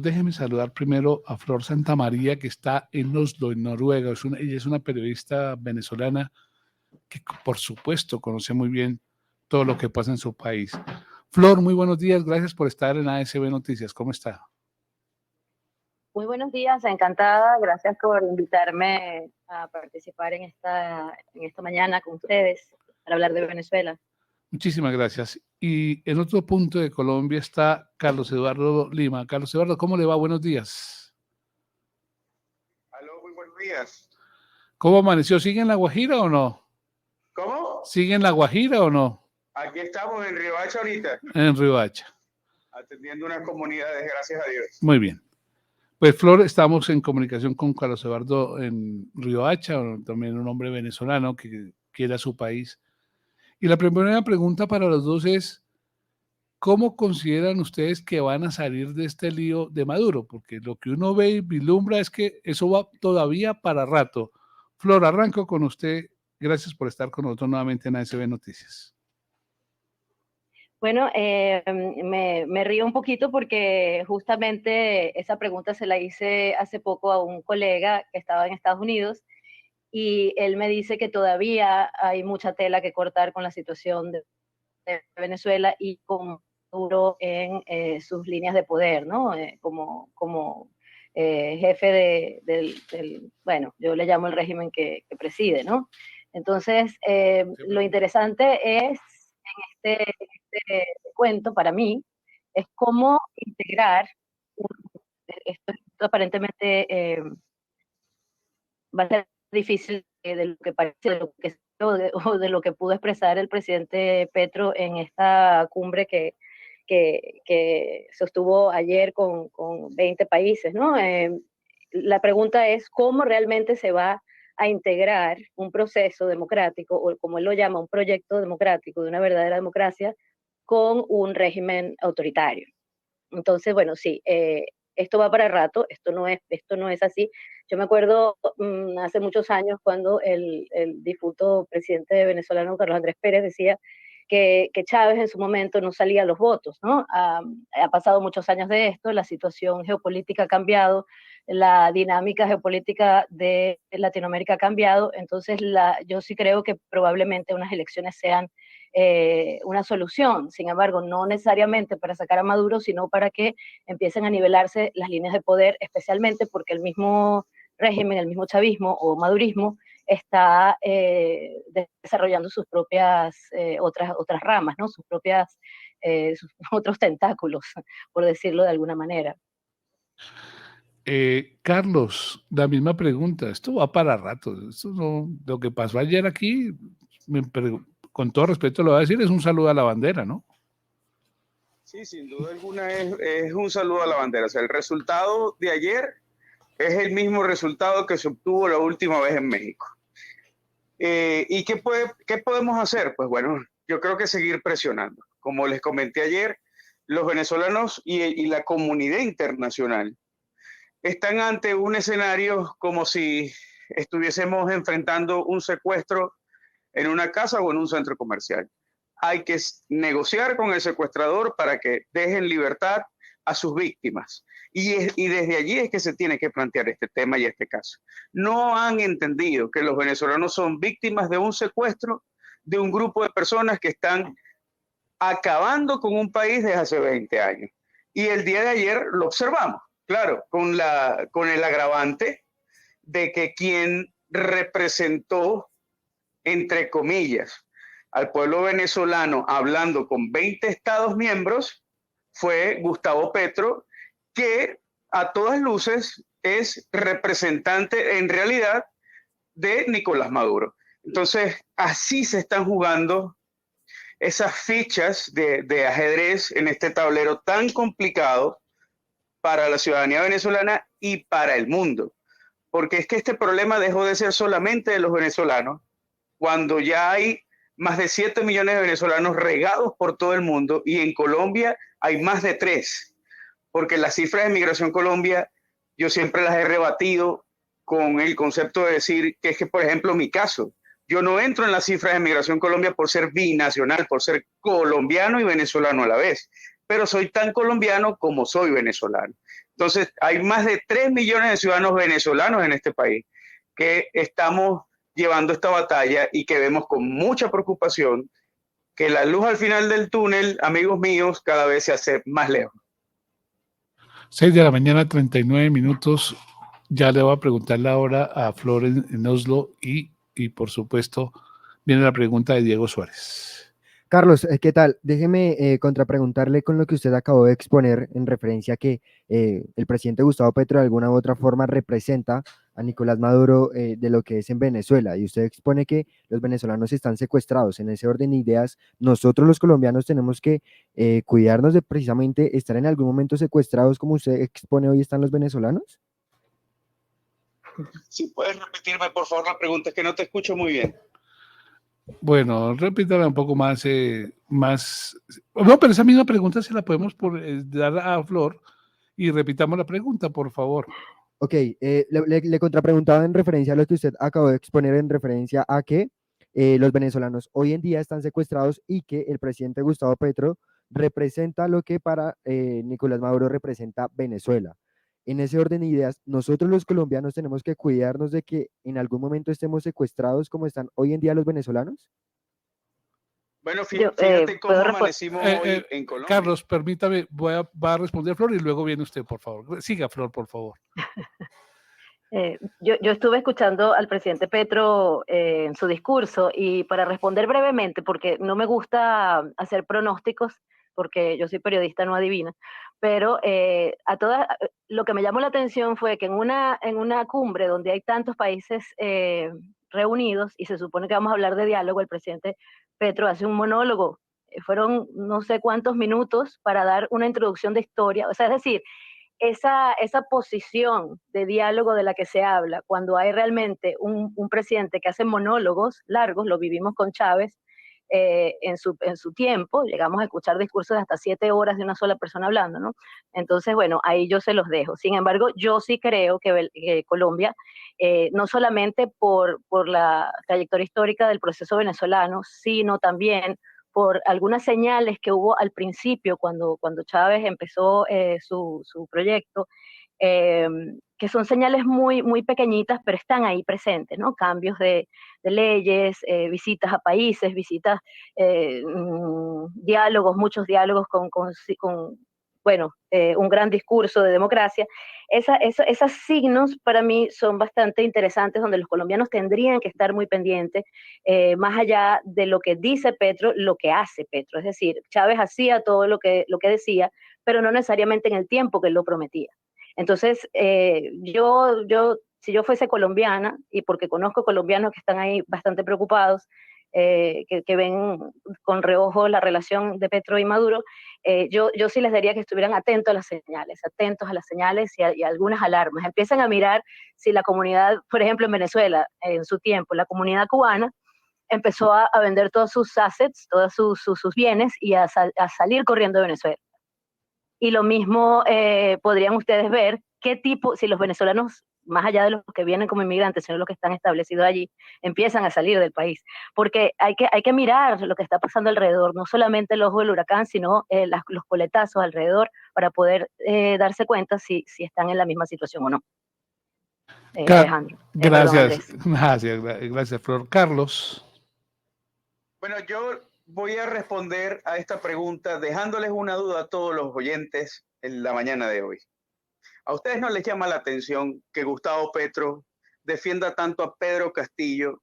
Déjeme saludar primero a Flor Santamaría, que está en Oslo, en Noruega. Ella es una periodista venezolana que, por supuesto, conoce muy bien todo lo que pasa en su país. Flor, muy buenos días. Gracias por estar en ASB Noticias. ¿Cómo está? Muy buenos días, encantada. Gracias por invitarme a participar en esta mañana con ustedes para hablar de Venezuela. Muchísimas gracias. Y en otro punto de Colombia está Carlos Eduardo Lima. Carlos Eduardo, ¿cómo le va? Buenos días. Aló, muy buenos días. ¿Cómo amaneció? ¿Sigue en La Guajira o no? ¿Cómo? ¿Sigue en La Guajira o no? Aquí estamos en Riohacha ahorita, En Riohacha. atendiendo unas comunidades, gracias a Dios. Muy bien. Pues Flor, estamos en comunicación con Carlos Eduardo en Riohacha, también un hombre venezolano que quiere a su país. Y la primera pregunta para los dos es, ¿cómo consideran ustedes que van a salir de este lío de Maduro? Porque lo que uno ve y vislumbra es que eso va todavía para rato. Flor, arranco con usted. Gracias por estar con nosotros nuevamente en ASB Noticias. Bueno, me río un poquito porque justamente esa pregunta se la hice hace poco a un colega que estaba en Estados Unidos y él me dice que todavía hay mucha tela que cortar con la situación de Venezuela y con Maduro en sus líneas de poder, ¿no? Como jefe bueno, yo le llamo el régimen que preside, ¿no? Entonces, lo interesante es en este cuento para mí, es cómo integrar, esto aparentemente va a ser difícil de lo que parece, de lo que, o de lo que pudo expresar el presidente Petro en esta cumbre que sostuvo ayer con 20 países, ¿no? La pregunta es cómo realmente se va a integrar un proceso democrático, o como él lo llama, un proyecto democrático de una verdadera democracia, con un régimen autoritario. Entonces, bueno, sí, esto va para rato, esto no es así. Yo me acuerdo hace muchos años cuando el difunto presidente venezolano Carlos Andrés Pérez decía que Chávez en su momento no salía a los votos, ¿no? Ha pasado muchos años de esto, la situación geopolítica ha cambiado, la dinámica geopolítica de Latinoamérica ha cambiado, entonces yo sí creo que probablemente unas elecciones sean una solución. Sin embargo, no necesariamente para sacar a Maduro, sino para que empiecen a nivelarse las líneas de poder, especialmente porque el mismo régimen, el mismo chavismo o madurismo está desarrollando sus propias otras ramas, ¿no? Sus propias sus otros tentáculos, por decirlo de alguna manera. Carlos, la misma pregunta. Esto va para rato. Esto no, lo que pasó ayer aquí, con todo respeto lo voy a decir, es un saludo a la bandera, ¿no? Sí, sin duda alguna es un saludo a la bandera. O sea, el resultado de ayer es el mismo resultado que se obtuvo la última vez en México. ¿Y qué podemos hacer? Pues bueno, yo creo que seguir presionando. Como les comenté ayer, los venezolanos y la comunidad internacional están ante un escenario como si estuviésemos enfrentando un secuestro en una casa o en un centro comercial. Hay que negociar con el secuestrador para que dejen libertad a sus víctimas. Y desde allí es que se tiene que plantear este tema y este caso. No han entendido que los venezolanos son víctimas de un secuestro de un grupo de personas que están acabando con un país desde hace 20 años. Y el día de ayer lo observamos, claro, con el agravante de que quien representó, entre comillas, al pueblo venezolano hablando con 20 estados miembros fue Gustavo Petro, que a todas luces es representante en realidad de Nicolás Maduro. Entonces, así se están jugando esas fichas de ajedrez en este tablero tan complicado para la ciudadanía venezolana y para el mundo. Porque es que este problema dejó de ser solamente de los venezolanos, cuando ya hay más de 7 millones de venezolanos regados por todo el mundo y en Colombia hay más de 3, porque las cifras de Migración Colombia yo siempre las he rebatido con el concepto de decir que es que, por ejemplo, mi caso, yo no entro en las cifras de Migración Colombia por ser binacional, por ser colombiano y venezolano a la vez, pero soy tan colombiano como soy venezolano. Entonces, hay más de 3 millones de ciudadanos venezolanos en este país que estamos llevando esta batalla y que vemos con mucha preocupación que la luz al final del túnel, amigos míos, cada vez se hace más lejos. 6 de la mañana, 39 minutos. Ya le voy a preguntar la hora a Flor en Oslo y por supuesto viene la pregunta de Diego Suárez. Carlos, ¿qué tal? Déjeme contrapreguntarle con lo que usted acabó de exponer en referencia a que el presidente Gustavo Petro de alguna u otra forma representa a Nicolás Maduro de lo que es en Venezuela, y usted expone que los venezolanos están secuestrados. En ese orden de ideas, nosotros los colombianos tenemos que cuidarnos de precisamente estar en algún momento secuestrados como usted expone hoy están los venezolanos. Si puedes repetirme, por favor, la pregunta, es que no te escucho muy bien. Bueno, repítala un poco más. No, pero esa misma pregunta se la podemos dar a Flor y repitamos la pregunta, por favor. Ok, le contrapreguntaba en referencia a lo que usted acabó de exponer en referencia a que los venezolanos hoy en día están secuestrados y que el presidente Gustavo Petro representa lo que para Nicolás Maduro representa Venezuela. En ese orden de ideas, nosotros los colombianos tenemos que cuidarnos de que en algún momento estemos secuestrados como están hoy en día los venezolanos. Bueno, fíjate cómo amanecimos hoy en Colombia. Carlos, permítame, va a responder Flor y luego viene usted, por favor. Siga, Flor, por favor. Yo estuve escuchando al presidente Petro en su discurso, y para responder brevemente, porque no me gusta hacer pronósticos, porque yo soy periodista, no adivina, pero lo que me llamó la atención fue que en una cumbre donde hay tantos países reunidos y se supone que vamos a hablar de diálogo, el presidente Petro hace un monólogo. Fueron no sé cuántos minutos para dar una introducción de historia, o sea, es decir, esa posición de diálogo de la que se habla, cuando hay realmente un presidente que hace monólogos largos, lo vivimos con Chávez en su tiempo, llegamos a escuchar discursos de hasta 7 horas de una sola persona hablando, ¿no? Entonces, bueno, ahí yo se los dejo. Sin embargo, yo sí creo que Colombia, no solamente por la trayectoria histórica del proceso venezolano, sino también por algunas señales que hubo al principio cuando Chávez empezó su proyecto, que son señales muy, muy pequeñitas, pero están ahí presentes, ¿no? Cambios de leyes, visitas a países, diálogos, muchos diálogos bueno, un gran discurso de democracia. Esos signos para mí son bastante interesantes, donde los colombianos tendrían que estar muy pendientes, más allá de lo que dice Petro, lo que hace Petro. Es decir, Chávez hacía todo lo que decía, pero no necesariamente en el tiempo que él lo prometía. Entonces, si yo fuese colombiana, y porque conozco colombianos que están ahí bastante preocupados, que ven con reojo la relación de Petro y Maduro, yo sí les diría que estuvieran atentos a las señales y a algunas alarmas. Empiezan a mirar si la comunidad, por ejemplo en Venezuela, en su tiempo, la comunidad cubana empezó a vender todos sus assets, todos sus bienes, y a salir corriendo de Venezuela. Y lo mismo podrían ustedes ver qué tipo, si los venezolanos, más allá de los que vienen como inmigrantes, sino los que están establecidos allí, empiezan a salir del país. Porque hay que mirar lo que está pasando alrededor, no solamente el ojo del huracán, sino los coletazos alrededor, para poder darse cuenta si están en la misma situación o no. Alejandro. Gracias, Flor. Carlos. Bueno, yo voy a responder a esta pregunta dejándoles una duda a todos los oyentes en la mañana de hoy. ¿A ustedes no les llama la atención que Gustavo Petro defienda tanto a Pedro Castillo,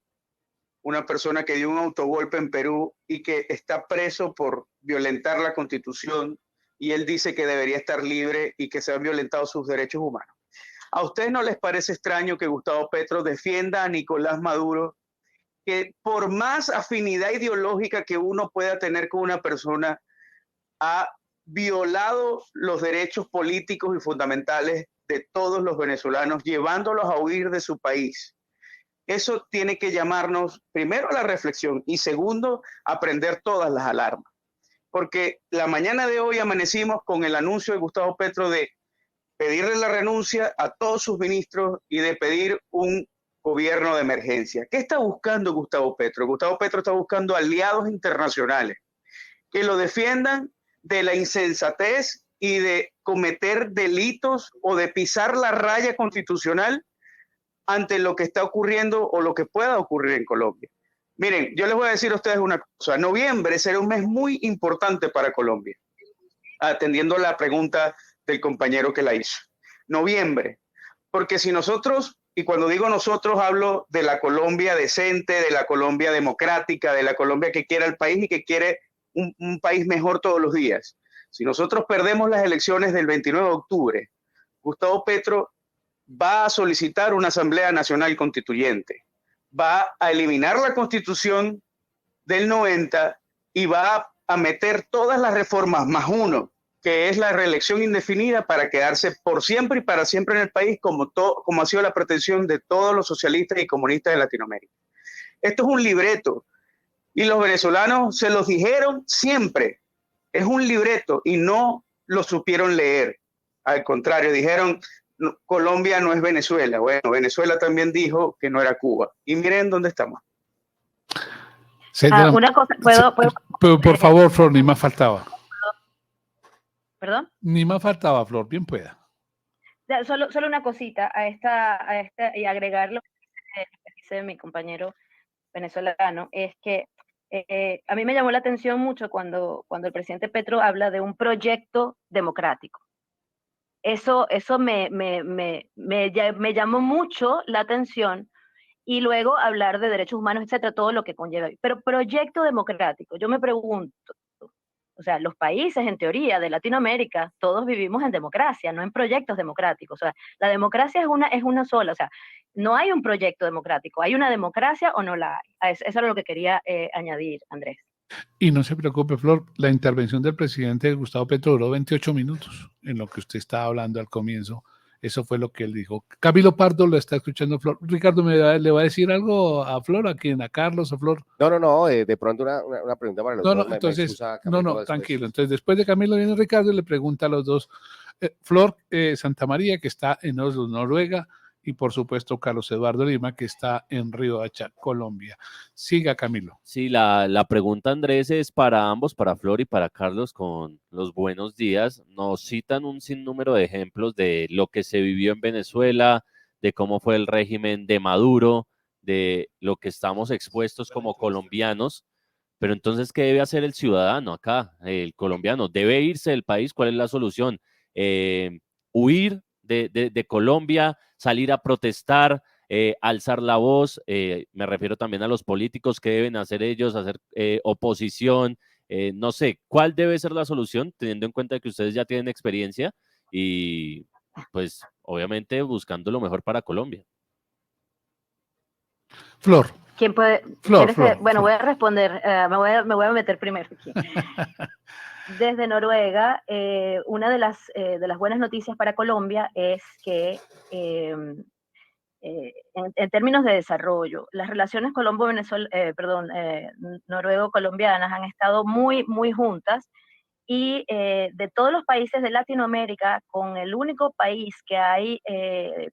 una persona que dio un autogolpe en Perú y que está preso por violentar la Constitución, y él dice que debería estar libre y que se han violentado sus derechos humanos? ¿A ustedes no les parece extraño que Gustavo Petro defienda a Nicolás Maduro, que por más afinidad ideológica que uno pueda tener con una persona, ha violado los derechos políticos y fundamentales de todos los venezolanos, llevándolos a huir de su país? Eso tiene que llamarnos primero a la reflexión y segundo a prender todas las alarmas, porque la mañana de hoy amanecimos con el anuncio de Gustavo Petro de pedirle la renuncia a todos sus ministros y de pedir un gobierno de emergencia. ¿Qué está buscando Gustavo Petro? Gustavo Petro está buscando aliados internacionales que lo defiendan de la insensatez y de cometer delitos o de pisar la raya constitucional ante lo que está ocurriendo o lo que pueda ocurrir en Colombia. Miren, yo les voy a decir a ustedes una cosa. Noviembre será un mes muy importante para Colombia, atendiendo la pregunta del compañero que la hizo. Noviembre, porque si nosotros, y cuando digo nosotros hablo de la Colombia decente, de la Colombia democrática, de la Colombia que quiere al país y que quiere un país mejor todos los días. Si nosotros perdemos las elecciones del 29 de octubre, Gustavo Petro va a solicitar una Asamblea Nacional Constituyente, va a eliminar la Constitución del 90 y va a meter todas las reformas más uno, que es la reelección indefinida para quedarse por siempre y para siempre en el país, como ha sido la pretensión de todos los socialistas y comunistas de Latinoamérica. Esto es un libreto y los venezolanos se los dijeron siempre. Es un libreto y no lo supieron leer. Al contrario, dijeron, Colombia no es Venezuela. Bueno, Venezuela también dijo que no era Cuba. Y miren dónde estamos. Una cosa, ¿puedo? Pero por favor, Flor, ni más faltaba. ¿Perdón? Ni más faltaba, Flor, bien pueda. Solo una cosita a esta y agregar lo que dice mi compañero venezolano, es que a mí me llamó la atención mucho cuando el presidente Petro habla de un proyecto democrático. Eso me llamó mucho la atención, y luego hablar de derechos humanos, etcétera, todo lo que conlleva. Pero proyecto democrático, yo me pregunto, o sea, los países en teoría de Latinoamérica, todos vivimos en democracia, no en proyectos democráticos. O sea, la democracia es una sola, o sea, no hay un proyecto democrático, hay una democracia o no la hay. Eso era lo que quería añadir, Andrés. Y no se preocupe, Flor, la intervención del presidente Gustavo Petro duró 28 minutos en lo que usted estaba hablando al comienzo. Eso fue lo que él dijo. Camilo Pardo lo está escuchando, Flor. Ricardo, ¿le va a decir algo a Flor, a quién, a Carlos, a Flor? No, de pronto una pregunta para los dos. Entonces, Camilo, tranquilo. Entonces, después de Camilo viene Ricardo y le pregunta a los dos. Flor Santa María, que está en Oslo, Noruega, y por supuesto Carlos Eduardo Lima, que está en Riohacha, Colombia. Siga, Camilo. Sí, la pregunta, Andrés, es para ambos, para Flor y para Carlos, con los buenos días. Nos citan un sinnúmero de ejemplos de lo que se vivió en Venezuela, de cómo fue el régimen de Maduro, de lo que estamos expuestos como colombianos. Pero entonces, ¿qué debe hacer el ciudadano acá, el colombiano? ¿Debe irse del país? ¿Cuál es la solución? ¿Huir de Colombia, salir a protestar, alzar la voz? Me refiero también a los políticos, ¿qué deben hacer ellos? Hacer oposición, no sé, ¿cuál debe ser la solución, teniendo en cuenta que ustedes ya tienen experiencia y pues obviamente buscando lo mejor para Colombia? Flor. ¿Quién puede? Flor, bueno, voy a responder, me voy a meter primero aquí. Desde Noruega, una de las buenas noticias para Colombia es que en términos de desarrollo, las relaciones noruego-colombianas han estado muy, muy juntas, y de todos los países de Latinoamérica, con el único país que hay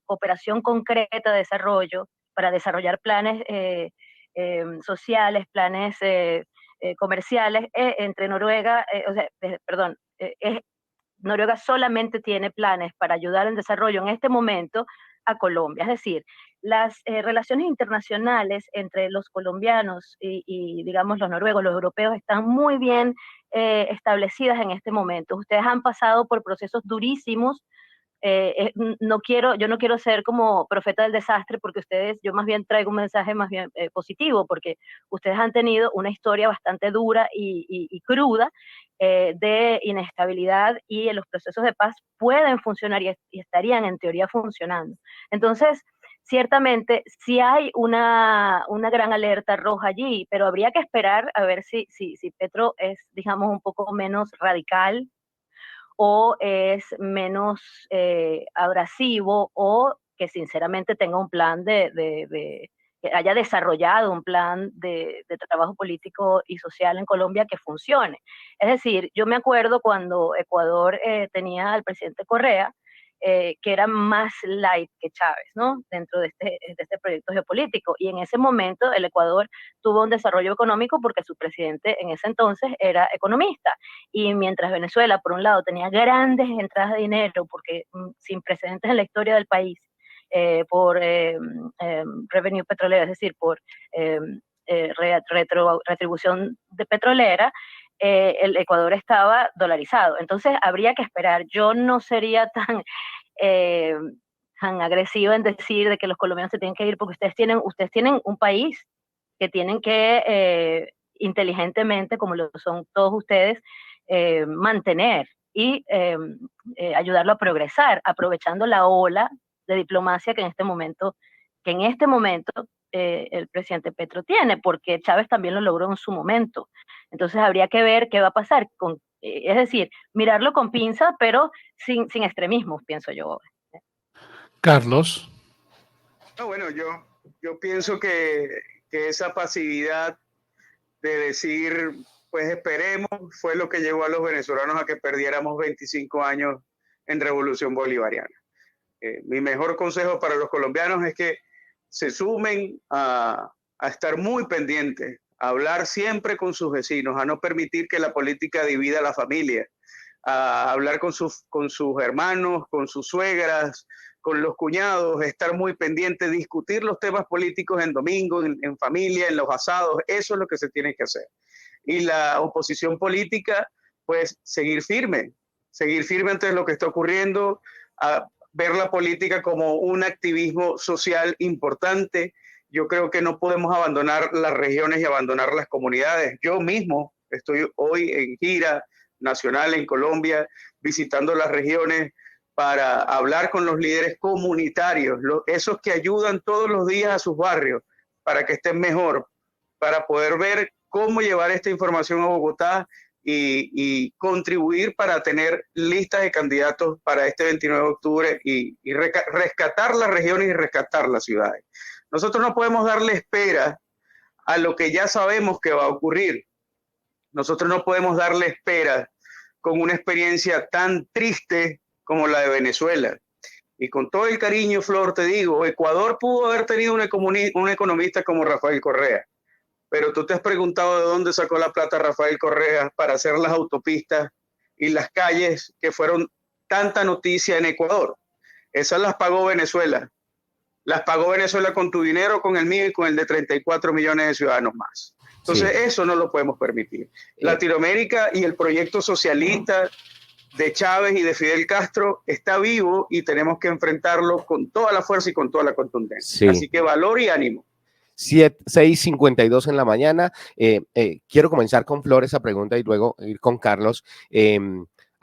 cooperación concreta de desarrollo para desarrollar planes sociales, planes comerciales entre Noruega, Noruega solamente tiene planes para ayudar en desarrollo en este momento a Colombia. Es decir, las relaciones internacionales entre los colombianos y, digamos, los noruegos, los europeos, están muy bien establecidas en este momento. Ustedes han pasado por procesos durísimos. Yo no quiero ser como profeta del desastre, porque yo más bien traigo un mensaje más bien positivo, porque ustedes han tenido una historia bastante dura y cruda de inestabilidad, y los procesos de paz pueden funcionar y estarían en teoría funcionando. Entonces, ciertamente sí hay una gran alerta roja allí, pero habría que esperar a ver si Petro es, digamos, un poco menos radical, o es menos abrasivo, o que sinceramente tenga un plan que haya desarrollado un plan de trabajo político y social en Colombia que funcione. Es decir, yo me acuerdo cuando Ecuador tenía al presidente Correa, que era más light que Chávez, ¿no? Dentro de este proyecto geopolítico. Y en ese momento el Ecuador tuvo un desarrollo económico porque su presidente en ese entonces era economista. Y mientras Venezuela, por un lado, tenía grandes entradas de dinero, porque sin precedentes en la historia del país, por revenue petrolero, es decir, por retribución de petrolera, el Ecuador estaba dolarizado. Entonces habría que esperar. Yo no sería eh, tan agresiva en decir de que los colombianos se tienen que ir, porque ustedes tienen un país que tienen que inteligentemente, como lo son todos ustedes, mantener y ayudarlo a progresar, aprovechando la ola de diplomacia que en este momento el presidente Petro tiene, porque Chávez también lo logró en su momento. Entonces habría que ver qué va a pasar, es decir, mirarlo con pinza, pero sin extremismos, pienso yo. Carlos. No, bueno, yo pienso que esa pasividad de decir, pues esperemos, fue lo que llevó a los venezolanos a que perdiéramos 25 años en revolución bolivariana. Mi mejor consejo para los colombianos es que se sumen a estar muy pendientes, a hablar siempre con sus vecinos, a no permitir que la política divida a la familia, a hablar con sus hermanos, con sus suegras, con los cuñados, estar muy pendiente, discutir los temas políticos en domingo, en familia, en los asados. Eso es lo que se tiene que hacer. Y la oposición política, pues seguir firme ante lo que está ocurriendo, a ver la política como un activismo social importante. Yo creo que no podemos abandonar las regiones y abandonar las comunidades. Yo mismo estoy hoy en gira nacional en Colombia, visitando las regiones para hablar con los líderes comunitarios, esos que ayudan todos los días a sus barrios para que estén mejor, para poder ver cómo llevar esta información a Bogotá y contribuir para tener listas de candidatos para este 29 de octubre y rescatar las regiones y rescatar las ciudades. Nosotros no podemos darle espera a lo que ya sabemos que va a ocurrir. Nosotros no podemos darle espera con una experiencia tan triste como la de Venezuela. Y con todo el cariño, Flor, te digo, Ecuador pudo haber tenido un economista como Rafael Correa, pero tú te has preguntado de dónde sacó la plata Rafael Correa para hacer las autopistas y las calles que fueron tanta noticia en Ecuador. Esas las pagó Venezuela. Las pagó Venezuela con tu dinero, con el mío y con el de 34 millones de ciudadanos más. Entonces, sí, eso no lo podemos permitir. Latinoamérica y el proyecto socialista de Chávez y de Fidel Castro está vivo y tenemos que enfrentarlo con toda la fuerza y con toda la contundencia. Sí. Así que valor y ánimo. 6:52 en la mañana. Quiero comenzar con Flor esa pregunta y luego ir con Carlos.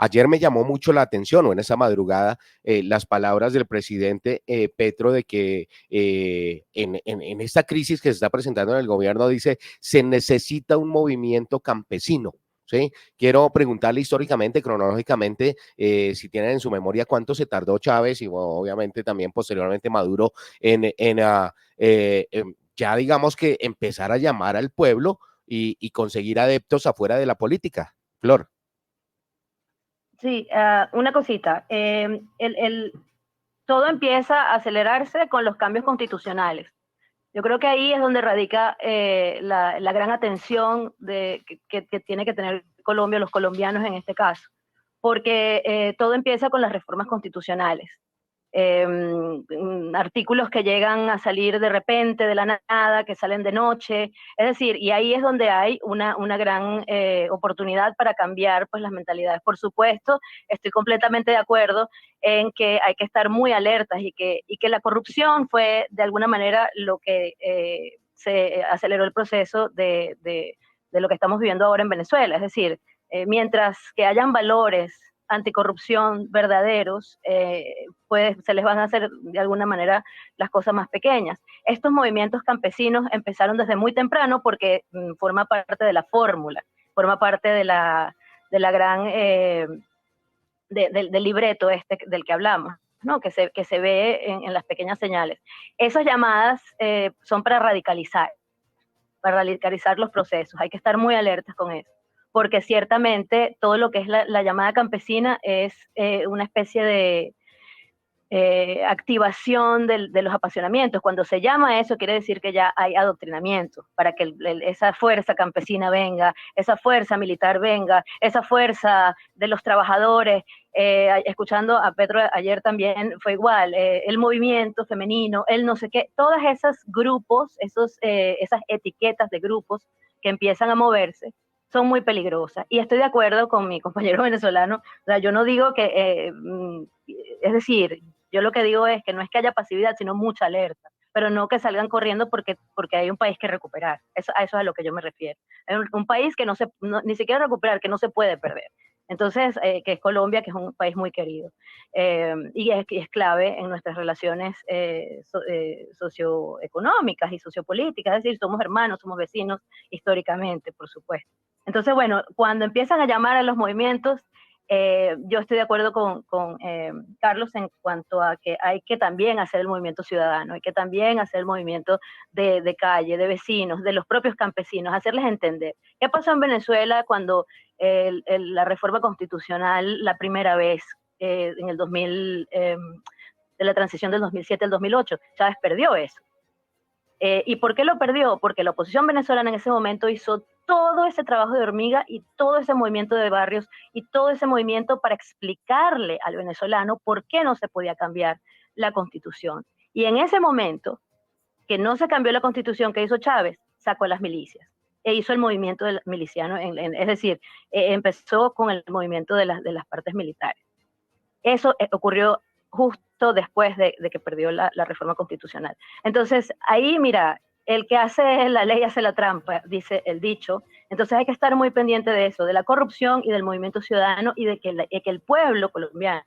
Ayer me llamó mucho la atención, o en esa madrugada, las palabras del presidente Petro de que en esta crisis que se está presentando en el gobierno, dice, se necesita un movimiento campesino. ¿Sí? Quiero preguntarle históricamente, cronológicamente, si tienen en su memoria cuánto se tardó Chávez y bueno, obviamente también posteriormente Maduro ya digamos que empezar a llamar al pueblo y conseguir adeptos afuera de la política. Flor. Sí, una cosita. Todo empieza a acelerarse con los cambios constitucionales. Yo creo que ahí es donde radica la gran atención que tiene que tener Colombia, los colombianos en este caso, porque todo empieza con las reformas constitucionales. Artículos que llegan a salir de repente, de la nada, que salen de noche, es decir, y ahí es donde hay una gran oportunidad para cambiar pues las mentalidades. Por supuesto, estoy completamente de acuerdo en que hay que estar muy alertas y que la corrupción fue de alguna manera lo que se aceleró el proceso de lo que estamos viviendo ahora en Venezuela, es decir, mientras que hayan valores anticorrupción verdaderos, pues se les van a hacer de alguna manera las cosas más pequeñas. Estos movimientos campesinos empezaron desde muy temprano porque forma parte de la fórmula, forma parte de la gran, del libreto del que hablamos, ¿no? que se ve en las pequeñas señales. Esas llamadas son para radicalizar los procesos, hay que estar muy alertas con eso, porque ciertamente todo lo que es la llamada campesina es una especie activación de los apasionamientos. Cuando se llama eso, quiere decir que ya hay adoctrinamiento para que esa fuerza campesina venga, esa fuerza militar venga, esa fuerza de los trabajadores. Escuchando a Petro ayer también fue igual, el movimiento femenino, el no sé qué, todas esos grupos, esas etiquetas de grupos que empiezan a moverse, son muy peligrosas. Y estoy de acuerdo con mi compañero venezolano, o sea, yo no digo que, es decir, yo lo que digo es que no es que haya pasividad, sino mucha alerta, pero no que salgan corriendo porque hay un país que recuperar. A eso es a lo que yo me refiero. Hay un país que ni siquiera recuperar, que no se puede perder. Entonces, que es Colombia, que es un país muy querido. Y es clave en nuestras relaciones socioeconómicas y sociopolíticas, es decir, somos hermanos, somos vecinos históricamente, por supuesto. Entonces, bueno, cuando empiezan a llamar a los movimientos, yo estoy de acuerdo con Carlos en cuanto a que hay que también hacer el movimiento ciudadano, hay que también hacer el movimiento de calle, de vecinos, de los propios campesinos, hacerles entender. ¿Qué pasó en Venezuela cuando la reforma constitucional la primera vez, en el 2000, de la transición del 2007 al 2008? Chávez perdió eso. ¿Y por qué lo perdió? Porque la oposición venezolana en ese momento hizo todo ese trabajo de hormiga y todo ese movimiento de barrios y todo ese movimiento para explicarle al venezolano por qué no se podía cambiar la constitución. Y en ese momento, que no se cambió la constitución que hizo Chávez, sacó a las milicias e hizo el movimiento del miliciano, es decir, empezó con el movimiento de las partes militares. Eso ocurrió justo después de que perdió la reforma constitucional. Entonces, ahí, mira, el que hace la ley hace la trampa, dice el dicho. Entonces hay que estar muy pendiente de eso, de la corrupción y del movimiento ciudadano y de que el pueblo colombiano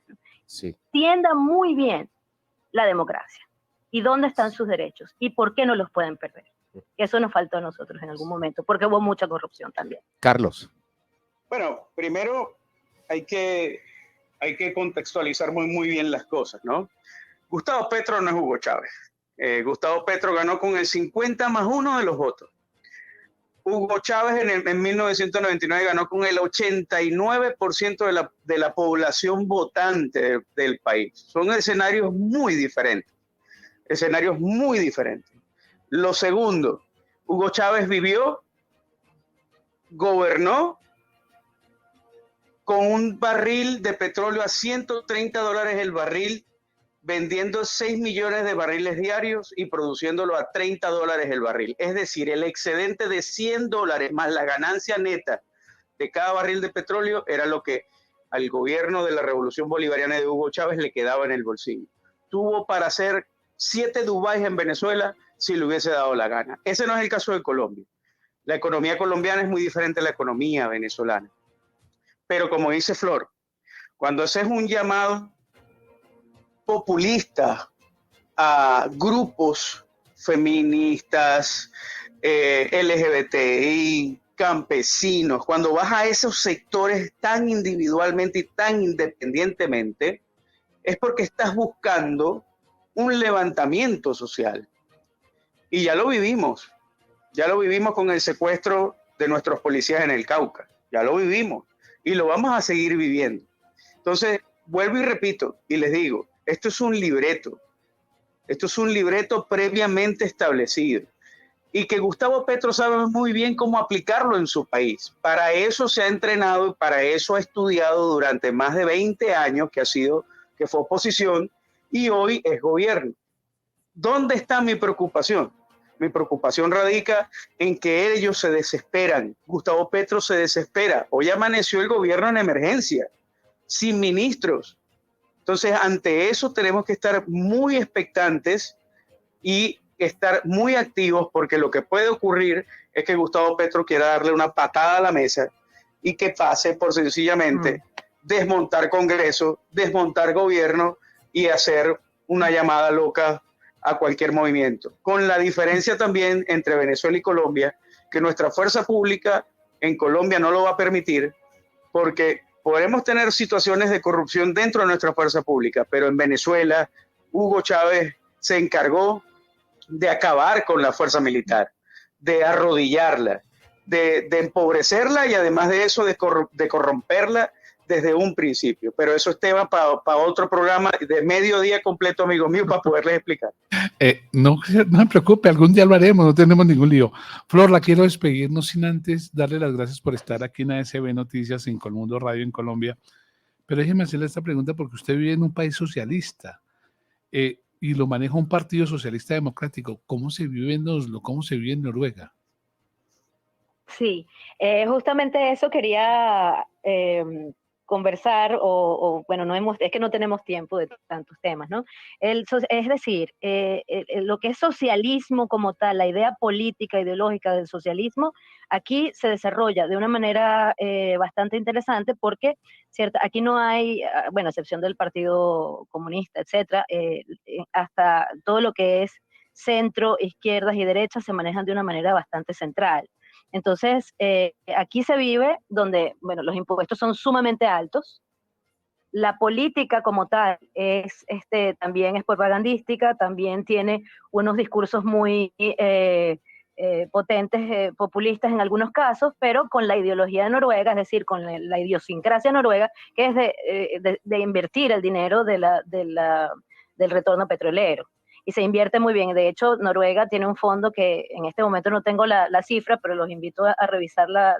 tienda muy bien la democracia y dónde están sus derechos y por qué no los pueden perder. Eso nos faltó a nosotros en algún momento, porque hubo mucha corrupción también. Carlos. Bueno, primero hay que contextualizar muy bien las cosas, ¿no? Gustavo Petro no es Hugo Chávez. Gustavo Petro ganó con el 50+1 de los votos. Hugo Chávez en 1999 ganó con el 89% de la población votante del país. Son escenarios muy diferentes. Lo segundo, Hugo Chávez gobernó con un barril de petróleo a $130 el barril, vendiendo 6 millones de barriles diarios y produciéndolo a $30 el barril. Es decir, el excedente de $100 más la ganancia neta de cada barril de petróleo era lo que al gobierno de la Revolución Bolivariana de Hugo Chávez le quedaba en el bolsillo. Tuvo para hacer 7 Dubái en Venezuela si le hubiese dado la gana. Ese no es el caso de Colombia. La economía colombiana es muy diferente a la economía venezolana. Pero como dice Flor, cuando haces un llamado populista a grupos feministas, LGBTI, campesinos, cuando vas a esos sectores tan individualmente y tan independientemente, es porque estás buscando un levantamiento social. Y ya lo vivimos con el secuestro de nuestros policías en el Cauca, ya lo vivimos y lo vamos a seguir viviendo. Entonces, vuelvo y repito y les digo, esto es un libreto previamente establecido y que Gustavo Petro sabe muy bien cómo aplicarlo en su país. Para eso se ha entrenado y para eso ha estudiado durante más de 20 años que fue oposición y hoy es gobierno. ¿Dónde está mi preocupación? Mi preocupación radica en que ellos se desesperan. Gustavo Petro se desespera. Hoy amaneció el gobierno en emergencia, sin ministros. Entonces, ante eso tenemos que estar muy expectantes y estar muy activos porque lo que puede ocurrir es que Gustavo Petro quiera darle una patada a la mesa y que pase por sencillamente desmontar Congreso, desmontar gobierno y hacer una llamada loca a cualquier movimiento. Con la diferencia también entre Venezuela y Colombia, que nuestra fuerza pública en Colombia no lo va a permitir porque podremos tener situaciones de corrupción dentro de nuestra fuerza pública, pero en Venezuela Hugo Chávez se encargó de acabar con la fuerza militar, de arrodillarla, de empobrecerla y además de eso de corromperla desde un principio. Pero eso es tema para otro programa de mediodía completo, amigos míos, para poderles explicar. No, no me preocupe, algún día lo haremos, no tenemos ningún lío. Flor, la quiero despedirnos sin antes darle las gracias por estar aquí en ASB Noticias en Colmundo Radio en Colombia. Pero déjeme hacerle esta pregunta porque usted vive en un país socialista y lo maneja un partido socialista democrático. ¿Cómo se vive en Oslo? ¿Cómo se vive en Noruega? Sí, justamente eso quería conversar, bueno, es que no tenemos tiempo de tantos temas, ¿no? Es decir, lo que es socialismo como tal, la idea política, ideológica del socialismo, aquí se desarrolla de una manera bastante interesante porque, ¿cierto? Aquí no hay, bueno, a excepción del Partido Comunista, etcétera, hasta todo lo que es centro, izquierdas y derechas se manejan de una manera bastante central. Entonces, aquí se vive donde, bueno, los impuestos son sumamente altos, la política como tal también es propagandística, también tiene unos discursos muy potentes, populistas en algunos casos, pero con la ideología noruega, es decir, con la idiosincrasia noruega, que es de invertir el dinero del retorno petrolero. Y se invierte muy bien. De hecho, Noruega tiene un fondo que en este momento no tengo la cifra, pero los invito a revisar la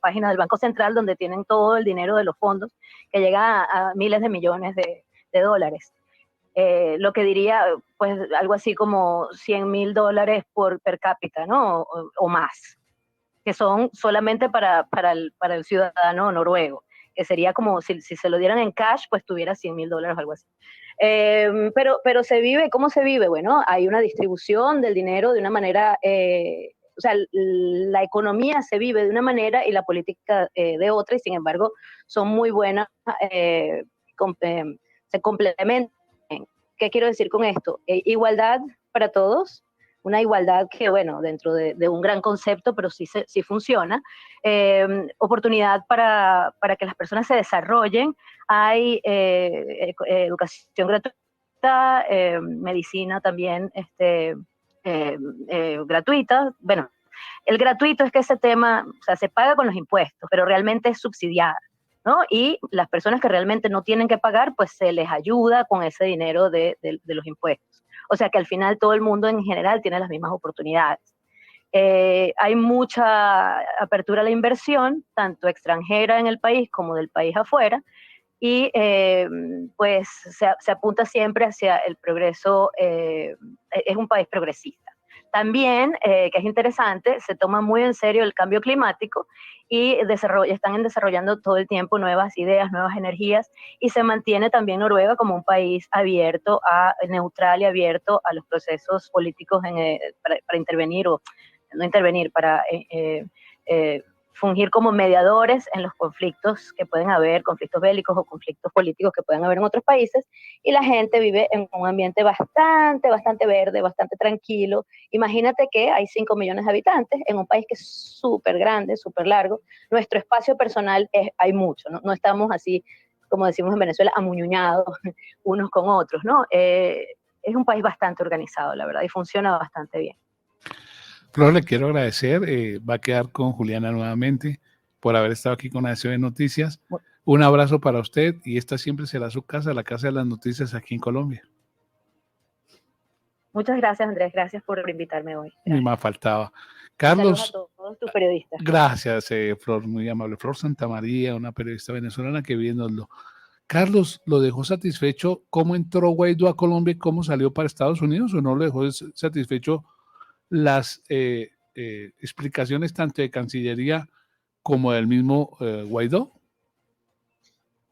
página del Banco Central, donde tienen todo el dinero de los fondos, que llega a miles de millones de dólares. Lo que diría, pues, algo así como $100,000 per cápita, ¿no? O más, que son solamente para el ciudadano noruego, que sería como si se lo dieran en cash, pues tuviera $100,000 o algo así. Pero se vive, ¿cómo se vive? Bueno, hay una distribución del dinero de una manera, o sea, la economía se vive de una manera y la política de otra, y sin embargo son muy buenas, se complementan. ¿Qué quiero decir con esto? Igualdad para todos, una igualdad que, bueno, dentro de un gran concepto, pero sí funciona. Oportunidad para que las personas se desarrollen. Hay educación gratuita, medicina también gratuita. Bueno, el gratuito es que ese tema, o sea, se paga con los impuestos, pero realmente es subsidiada, ¿no? Y las personas que realmente no tienen que pagar, pues se les ayuda con ese dinero de los impuestos. O sea que al final todo el mundo en general tiene las mismas oportunidades. Hay mucha apertura a la inversión, tanto extranjera en el país como del país afuera, y pues se apunta siempre hacia el progreso, es un país progresista. También, que es interesante, se toma muy en serio el cambio climático y están desarrollando todo el tiempo nuevas ideas, nuevas energías, y se mantiene también Noruega como un país abierto, neutral y abierto a los procesos políticos para intervenir, o no intervenir, para fungir como mediadores en los conflictos que pueden haber, conflictos bélicos o conflictos políticos que pueden haber en otros países, y la gente vive en un ambiente bastante verde, bastante tranquilo. Imagínate que hay 5 millones de habitantes en un país que es súper grande, súper largo. Nuestro espacio personal hay mucho, ¿no? No estamos así, como decimos en Venezuela, amuñuñados unos con otros, ¿no? Es un país bastante organizado, la verdad, y funciona bastante bien. Flor, le quiero agradecer, va a quedar con Juliana nuevamente por haber estado aquí con ASB Noticias. Un abrazo para usted y esta siempre será su casa, la casa de las noticias aquí en Colombia. Muchas gracias, Andrés, gracias por invitarme hoy. Gracias. Ni más faltaba. Carlos. Saludos a todos tus periodistas. Gracias, Flor, muy amable. Flor Santamaría, una periodista venezolana que viéndolo. Carlos, ¿lo dejó satisfecho cómo entró Guaidó a Colombia y cómo salió para Estados Unidos, o no lo dejó satisfecho las explicaciones tanto de Cancillería como del mismo Guaidó?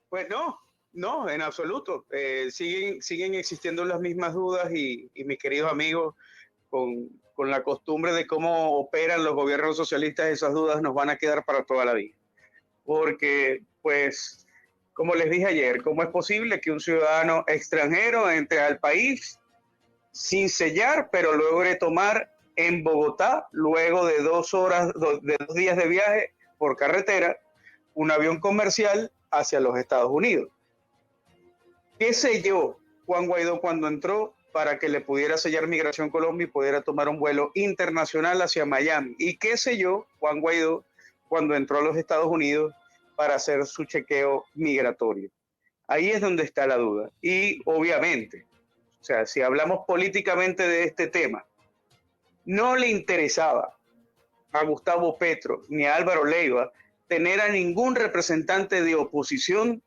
Pues no, en absoluto. Siguen existiendo las mismas dudas y mis queridos amigos, con la costumbre de cómo operan los gobiernos socialistas, esas dudas nos van a quedar para toda la vida. Porque, pues, como les dije ayer, ¿cómo es posible que un ciudadano extranjero entre al país sin sellar, pero logre tomar en Bogotá, luego de 2 días de viaje por carretera, un avión comercial hacia los Estados Unidos? ¿Qué selló Juan Guaidó cuando entró para que le pudiera sellar Migración Colombia y pudiera tomar un vuelo internacional hacia Miami? ¿Y qué selló Juan Guaidó cuando entró a los Estados Unidos para hacer su chequeo migratorio. Ahí es donde está la duda. Y obviamente, o sea, si hablamos políticamente de este tema, no le interesaba a Gustavo Petro ni a Álvaro Leiva tener a ningún representante de oposición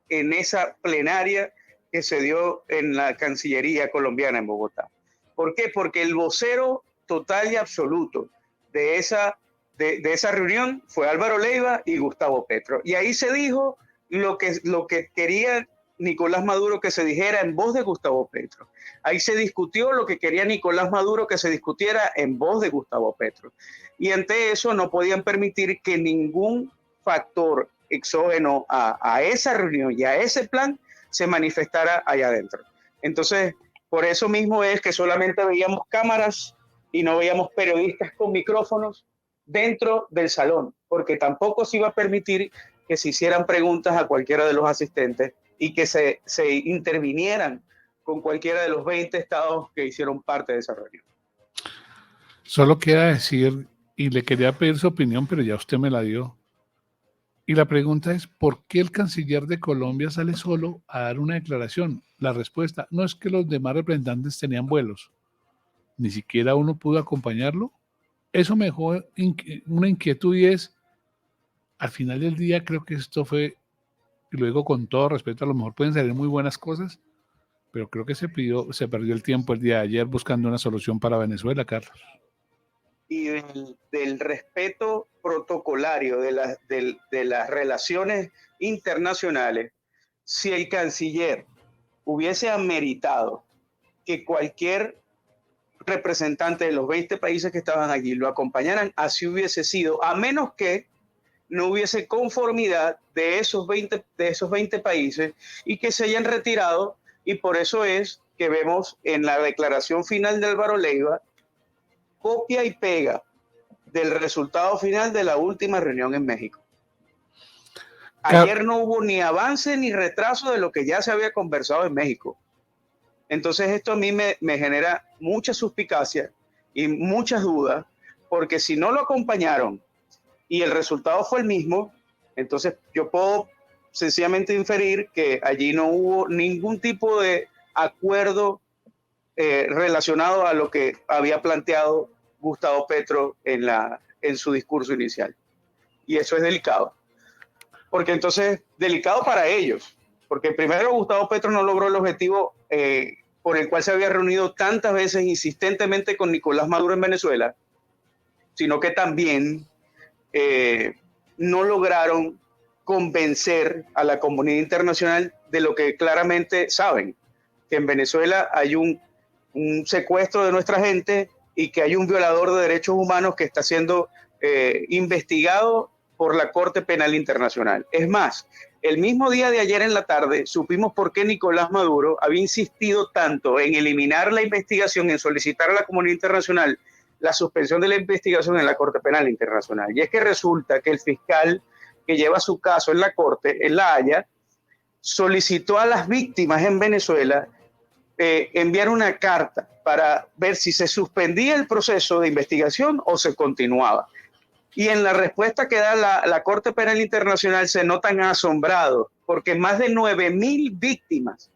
en esa plenaria que se dio en la Cancillería colombiana en Bogotá. ¿Por qué? Porque el vocero total y absoluto de esa reunión fue Álvaro Leiva y Gustavo Petro. Y ahí se dijo lo que quería Nicolás Maduro que se dijera en voz de Gustavo Petro. Ahí se discutió lo que quería Nicolás Maduro que se discutiera en voz de Gustavo Petro. Y ante eso no podían permitir que ningún factor exógeno a esa reunión y a ese plan se manifestara allá adentro. Entonces, por eso mismo es que solamente veíamos cámaras y no veíamos periodistas con micrófonos dentro del salón, porque tampoco se iba a permitir que se hicieran preguntas a cualquiera de los asistentes y que se intervinieran con cualquiera de los 20 estados que hicieron parte de esa reunión. Solo queda decir, y le quería pedir su opinión, pero ya usted me la dio. Y la pregunta es, ¿por qué el canciller de Colombia sale solo a dar una declaración? La respuesta, no es que los demás representantes tenían vuelos, ni siquiera uno pudo acompañarlo. Eso me dejó una inquietud y es, al final del día creo que esto fue, y luego con todo respeto, a lo mejor pueden salir muy buenas cosas, pero creo que se perdió el tiempo el día de ayer buscando una solución para Venezuela, Carlos. Y del respeto protocolario de las relaciones internacionales, si el canciller hubiese ameritado que cualquier representante de los 20 países que estaban allí lo acompañaran, así hubiese sido, a menos que no hubiese conformidad de esos 20 países y que se hayan retirado, y por eso es que vemos en la declaración final de Álvaro Leiva copia y pega del resultado final de la última reunión en México. Ayer no hubo ni avance ni retraso de lo que ya se había conversado en México. Entonces esto a mí me genera mucha suspicacia y muchas dudas, porque si no lo acompañaron y el resultado fue el mismo, entonces yo puedo sencillamente inferir que allí no hubo ningún tipo de acuerdo relacionado a lo que había planteado Gustavo Petro en su discurso inicial. Y eso es delicado. Porque entonces, delicado para ellos. Porque primero Gustavo Petro no logró el objetivo por el cual se había reunido tantas veces insistentemente con Nicolás Maduro en Venezuela, sino que también no lograron convencer a la comunidad internacional de lo que claramente saben, que en Venezuela hay un secuestro de nuestra gente y que hay un violador de derechos humanos que está siendo investigado por la Corte Penal Internacional. Es más, el mismo día de ayer en la tarde supimos por qué Nicolás Maduro había insistido tanto en eliminar la investigación, en solicitar a la comunidad internacional la suspensión de la investigación en la Corte Penal Internacional. Y es que resulta que el fiscal que lleva su caso en la Corte, en La Haya, solicitó a las víctimas en Venezuela enviar una carta para ver si se suspendía el proceso de investigación o se continuaba. Y en la respuesta que da la Corte Penal Internacional se notan asombrados, porque más de 9,000 víctimas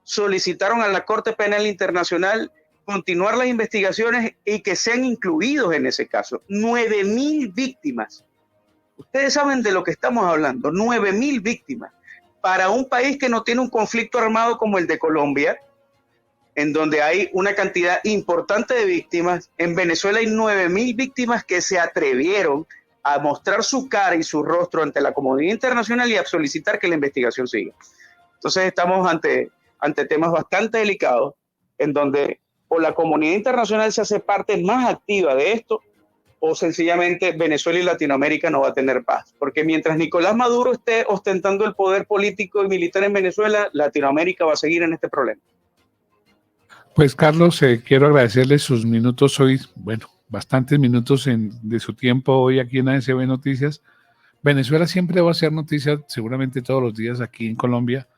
solicitaron a la Corte Penal Internacional continuar las investigaciones y que sean incluidos en ese caso. 9,000 víctimas. Ustedes saben de lo que estamos hablando, 9,000 víctimas. Para un país que no tiene un conflicto armado como el de Colombia, en donde hay una cantidad importante de víctimas, en Venezuela hay 9,000 víctimas que se atrevieron a mostrar su cara y su rostro ante la comunidad internacional y a solicitar que la investigación siga. Entonces estamos ante temas bastante delicados, en donde o la comunidad internacional se hace parte más activa de esto, o sencillamente Venezuela y Latinoamérica no va a tener paz. Porque mientras Nicolás Maduro esté ostentando el poder político y militar en Venezuela, Latinoamérica va a seguir en este problema. Pues Carlos, quiero agradecerle sus minutos hoy, bueno, bastantes minutos de su tiempo hoy aquí en ASB Noticias. Venezuela siempre va a ser noticia, seguramente todos los días aquí en Colombia,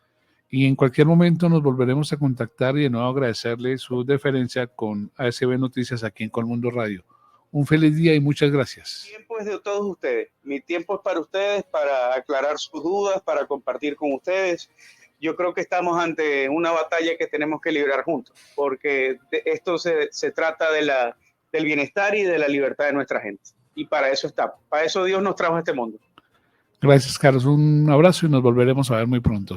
y en cualquier momento nos volveremos a contactar y de nuevo agradecerle su deferencia con ASB Noticias aquí en Colmundo Radio. Un feliz día y muchas gracias. Mi tiempo es de todos ustedes. Mi tiempo es para ustedes, para aclarar sus dudas, para compartir con ustedes. Yo creo que estamos ante una batalla que tenemos que librar juntos, porque esto se trata del bienestar y de la libertad de nuestra gente. Y para eso estamos. Para eso Dios nos trajo a este mundo. Gracias, Carlos. Un abrazo y nos volveremos a ver muy pronto.